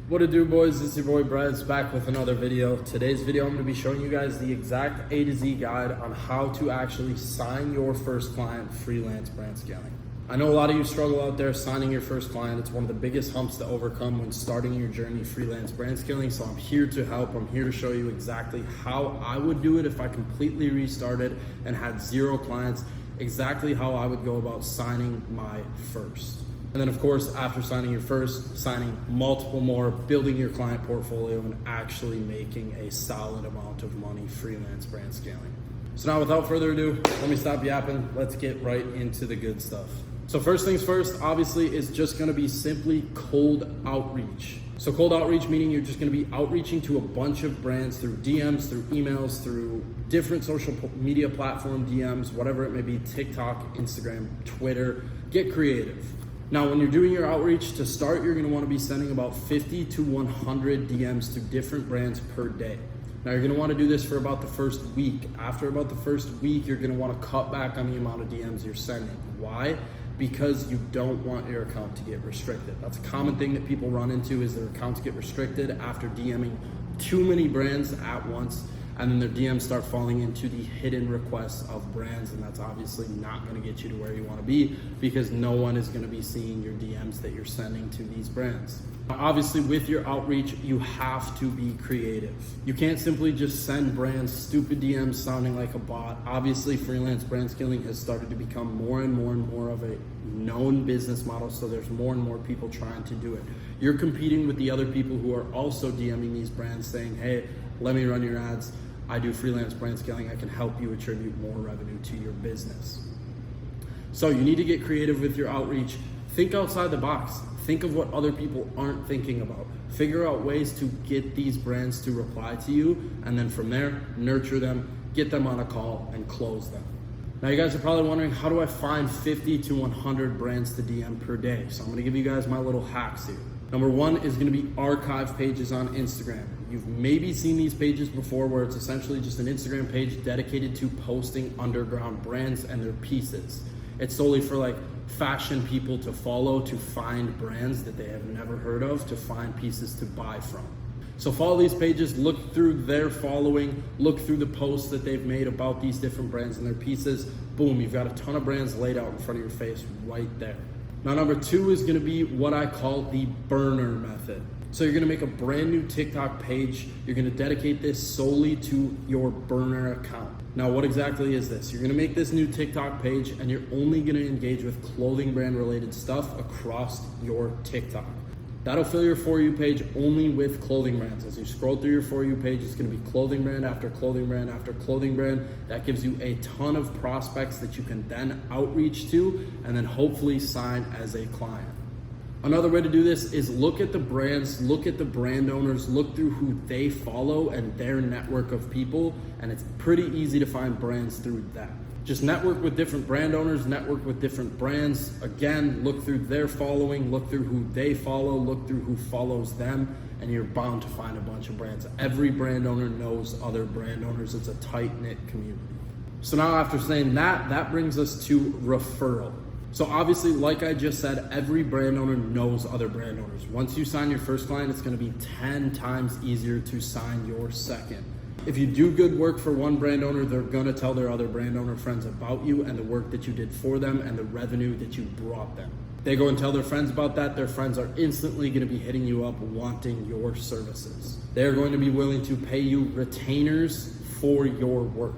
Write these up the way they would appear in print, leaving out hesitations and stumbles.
What it do, boys? It's your boy Brad's back with another video. Today's video I'm going to be showing you guys the exact A to Z guide on how to actually sign your first client freelance brand scaling. I know a lot of you struggle out there signing your first client. It's one of the biggest humps to overcome when starting your journey freelance brand scaling. So I'm here to help. I'm here to show you exactly how I would do it if I completely restarted and had 0 clients, exactly how I would go about signing my first. And then of course, after signing your first, signing multiple more, building your client portfolio, and actually making a solid amount of money freelance brand scaling. So now without further ado, let me stop yapping. Let's get right into the good stuff. So first things first, obviously, is just gonna be simply cold outreach. So cold outreach meaning you're just gonna be outreaching to a bunch of brands through DMs, through emails, through different social media platform DMs, whatever it may be, TikTok, Instagram, Twitter, get creative. Now, when you're doing your outreach, to start, you're gonna wanna be sending about 50 to 100 DMs to different brands per day. Now, you're gonna wanna do this for about the first week. After about the first week, you're gonna wanna cut back on the amount of DMs you're sending. Why? Because you don't want your account to get restricted. That's a common thing that people run into, is their accounts get restricted after DMing too many brands at once, and then their DMs start falling into the hidden requests of brands, and that's obviously not gonna get you to where you wanna be, because no one is gonna be seeing your DMs that you're sending to these brands. Obviously, with your outreach, you have to be creative. You can't simply just send brands stupid DMs sounding like a bot. Obviously, freelance brand scaling has started to become more and more of a known business model, so there's more and more people trying to do it. You're competing with the other people who are also DMing these brands saying, hey, let me run your ads. I do freelance brand scaling. I can help you attribute more revenue to your business. So you need to get creative with your outreach. Think outside the box. Think of what other people aren't thinking about. Figure out ways to get these brands to reply to you, and then from there, nurture them, get them on a call, and close them. Now you guys are probably wondering, how do I find 50 to 100 brands to DM per day? So I'm gonna give you guys my little hacks here. Number 1 is gonna be archive pages on Instagram. You've maybe seen these pages before, where it's essentially just an Instagram page dedicated to posting underground brands and their pieces. It's solely for like fashion people to follow, to find brands that they have never heard of, to find pieces to buy from. So follow these pages, look through their following, look through the posts that they've made about these different brands and their pieces. Boom, you've got a ton of brands laid out in front of your face right there. Now, number 2 is gonna be what I call the burner method. So you're gonna make a brand new TikTok page. You're gonna dedicate this solely to your burner account. Now, what exactly is this? You're gonna make this new TikTok page, and you're only gonna engage with clothing brand related stuff across your TikTok. That'll fill your For You page only with clothing brands. As you scroll through your For You page, it's gonna be clothing brand after clothing brand after clothing brand. That gives you a ton of prospects that you can then outreach to and then hopefully sign as a client. Another way to do this is look at the brands, look at the brand owners, look through who they follow and their network of people, and it's pretty easy to find brands through that. Just network with different brand owners, network with different brands. Again, look through their following, look through who they follow, look through who follows them, and you're bound to find a bunch of brands. Every brand owner knows other brand owners. It's a tight-knit community. So now after saying that, that brings us to referral. So obviously, like I just said, every brand owner knows other brand owners. Once you sign your first client, it's gonna be 10 times easier to sign your second. If you do good work for one brand owner, they're gonna tell their other brand owner friends about you and the work that you did for them and the revenue that you brought them. They go and tell their friends about that. Their friends are instantly gonna be hitting you up wanting your services. They're going to be willing to pay you retainers for your work.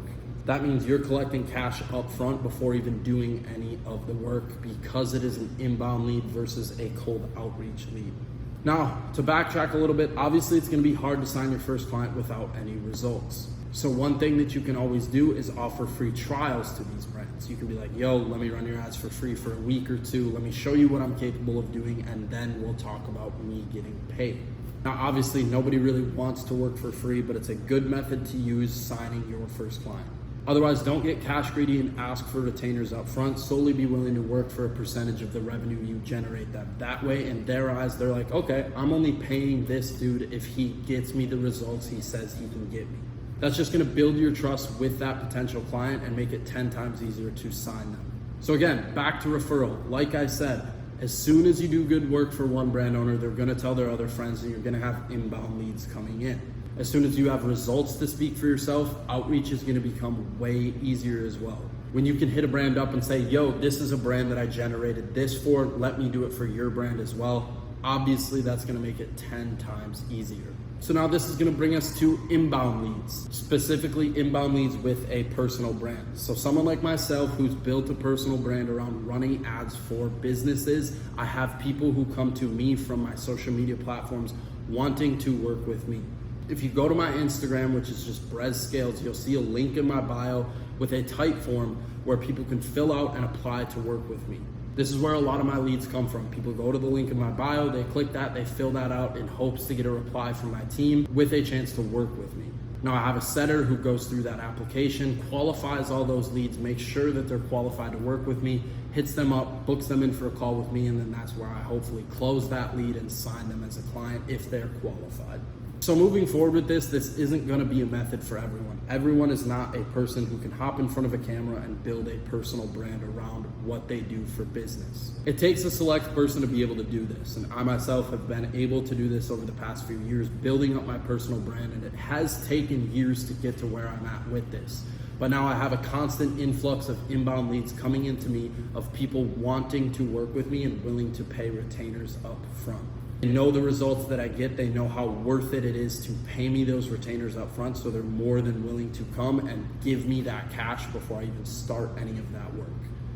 That means you're collecting cash up front before even doing any of the work, because it is an inbound lead versus a cold outreach lead. Now, to backtrack a little bit, obviously it's gonna be hard to sign your first client without any results. So one thing that you can always do is offer free trials to these brands. You can be like, yo, let me run your ads for free for a week or 2. Let me show you what I'm capable of doing, and then we'll talk about me getting paid. Now, obviously nobody really wants to work for free, but it's a good method to use signing your first client. Otherwise, don't get cash greedy and ask for retainers up front. Solely be willing to work for a percentage of the revenue you generate them. That way, in their eyes, they're like, okay, I'm only paying this dude if he gets me the results he says he can get me. That's just gonna build your trust with that potential client and make it 10 times easier to sign them. So again, back to referral. Like I said, As soon as you do good work for one brand owner, they're gonna tell their other friends and you're gonna have inbound leads coming in. As soon as you have results to speak for yourself, outreach is gonna become way easier as well. When you can hit a brand up and say, yo, this is a brand that I generated this for, let me do it for your brand as well. Obviously, that's gonna make it 10 times easier. So now this is gonna bring us to inbound leads, specifically inbound leads with a personal brand. So someone like myself who's built a personal brand around running ads for businesses, I have people who come to me from my social media platforms wanting to work with me. If you go to my Instagram, which is just Brez Scales, you'll see a link in my bio with a type form where people can fill out and apply to work with me. This is where a lot of my leads come from. People go to the link in my bio, they click that, they fill that out in hopes to get a reply from my team with a chance to work with me. Now I have a setter who goes through that application, qualifies all those leads, makes sure that they're qualified to work with me, hits them up, books them in for a call with me, and then that's where I hopefully close that lead and sign them as a client if they're qualified. So moving forward with this isn't gonna be a method for everyone. Everyone is not a person who can hop in front of a camera and build a personal brand around what they do for business. It takes a select person to be able to do this, and I myself have been able to do this over the past few years, building up my personal brand, and it has taken years to get to where I'm at with this. But now I have a constant influx of inbound leads coming into me of people wanting to work with me and willing to pay retainers up front. They know the results that I get. They know how worth it is to pay me those retainers up front, so they're more than willing to come and give me that cash before I even start any of that work.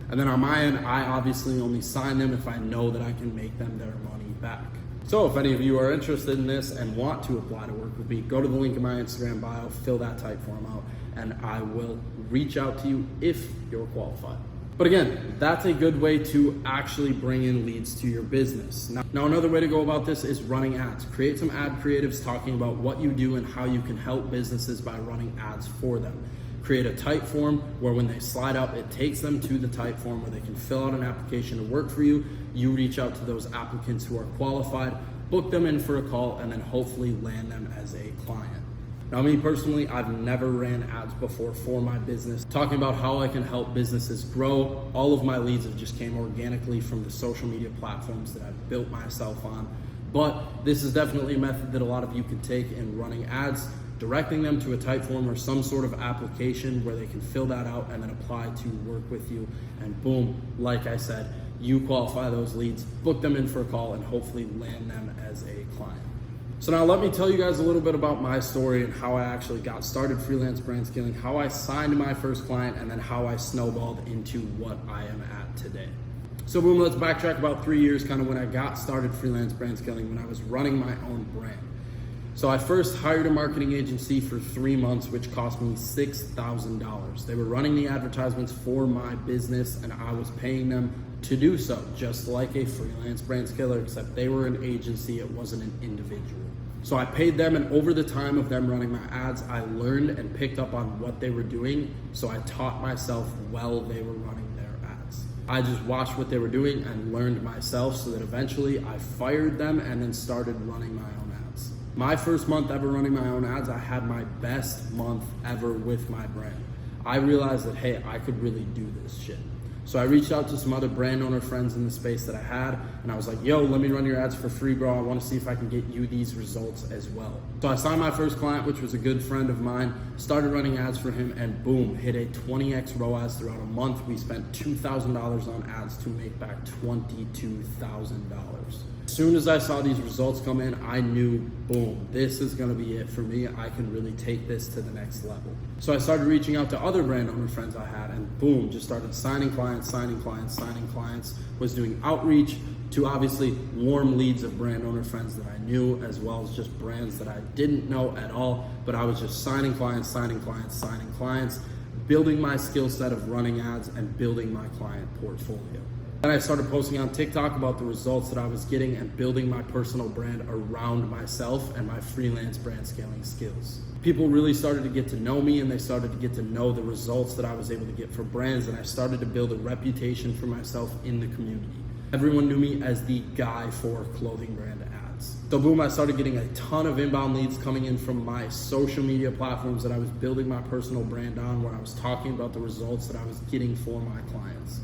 And then on my end, I obviously only sign them if I know that I can make them their money back. So if any of you are interested in this and want to apply to work with me, go to the link in my Instagram bio, fill that type form out, and I will reach out to you if you're qualified. But again, that's a good way to actually bring in leads to your business. Now another way to go about this is running ads. Create some ad creatives talking about what you do and how you can help businesses by running ads for them. Create a type form where when they slide up, it takes them to the type form where they can fill out an application to work for you. You reach out to those applicants who are qualified, book them in for a call, and then hopefully land them as a client. Now, me personally, I've never ran ads before for my business. Talking about how I can help businesses grow, all of my leads have just came organically from the social media platforms that I've built myself on. But this is definitely a method that a lot of you can take in running ads, directing them to a type form or some sort of application where they can fill that out and then apply to work with you. And boom, like I said, you qualify those leads, book them in for a call, and hopefully land them as a client. So now let me tell you guys a little bit about my story and how I actually got started freelance brand scaling, how I signed my first client, and then how I snowballed into what I am at today. So boom, let's backtrack about 3 years, kind of when I got started freelance brand scaling, when I was running my own brand. So I first hired a marketing agency for 3 months, which cost me $6,000. They were running the advertisements for my business and I was paying them to do so, just like a freelance brand scaler, except they were an agency, it wasn't an individual. So I paid them, and over the time of them running my ads, I learned and picked up on what they were doing, so I taught myself while they were running their ads. I just watched what they were doing and learned myself, so that eventually I fired them and then started running my own ads. My first month ever running my own ads, I had my best month ever with my brand. I realized that, hey, I could really do this shit. So I reached out to some other brand owner friends in the space that I had, and I was like, yo, let me run your ads for free, bro. I want to see if I can get you these results as well. So I signed my first client, which was a good friend of mine, started running ads for him, and boom, hit a 20x ROAS throughout a month. We spent $2,000 on ads to make back $22,000. As soon as I saw these results come in, I knew, boom, this is gonna be it for me. I can really take this to the next level. So I started reaching out to other brand owner friends I had, and boom, just started signing clients, was doing outreach to obviously warm leads of brand owner friends that I knew, as well as just brands that I didn't know at all, but I was just signing clients, building my skill set of running ads and building my client portfolio. Then I started posting on TikTok about the results that I was getting and building my personal brand around myself and my freelance brand scaling skills. People really started to get to know me, and they started to get to know the results that I was able to get for brands, and I started to build a reputation for myself in the community. Everyone knew me as the guy for clothing brand ads. So boom, I started getting a ton of inbound leads coming in from my social media platforms that I was building my personal brand on, where I was talking about the results that I was getting for my clients.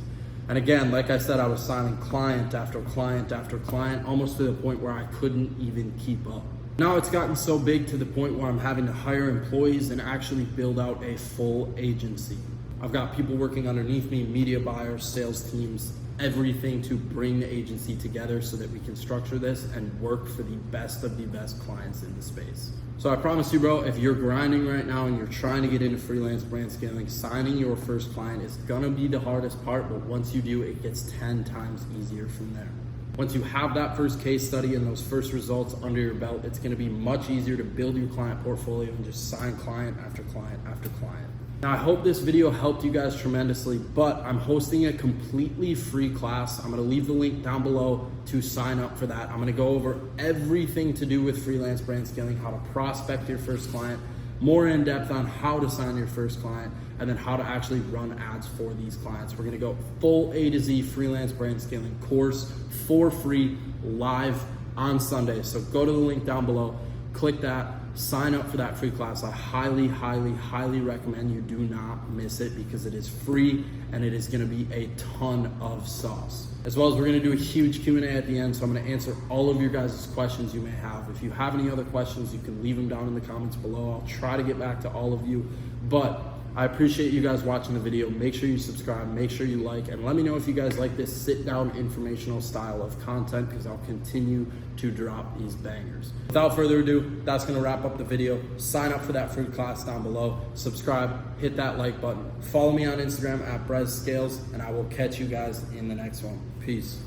And again, like I said, I was signing client after client after client, almost to the point where I couldn't even keep up. Now it's gotten so big to the point where I'm having to hire employees and actually build out a full agency. I've got people working underneath me, media buyers, sales teams, everything to bring the agency together so that we can structure this and work for the best of the best clients in the space. So I promise you, bro, if you're grinding right now and you're trying to get into freelance brand scaling, signing your first client is gonna be the hardest part, but once you do, it gets 10 times easier from there. Once you have that first case study and those first results under your belt, it's gonna be much easier to build your client portfolio and just sign client after client after client. Now, I hope this video helped you guys tremendously, but I'm hosting a completely free class. I'm gonna leave the link down below to sign up for that. I'm gonna go over everything to do with freelance brand scaling, how to prospect your first client, more in depth on how to sign your first client, and then how to actually run ads for these clients. We're gonna go full A to Z freelance brand scaling course for free, live on Sunday. So go to the link down below, click that, sign up for that free class. I highly, highly, highly recommend you do not miss it because it is free and it is gonna be a ton of sauce. As well as we're gonna do a huge Q&A at the end, so I'm gonna answer all of your guys' questions you may have. If you have any other questions, you can leave them down in the comments below. I'll try to get back to all of you, but I appreciate you guys watching the video. Make sure you subscribe, make sure you like, and let me know if you guys like this sit-down informational style of content because I'll continue to drop these bangers. Without further ado, that's gonna wrap up the video. Sign up for that free class down below, subscribe, hit that like button. Follow me on Instagram at BrezScales, and I will catch you guys in the next one. Peace.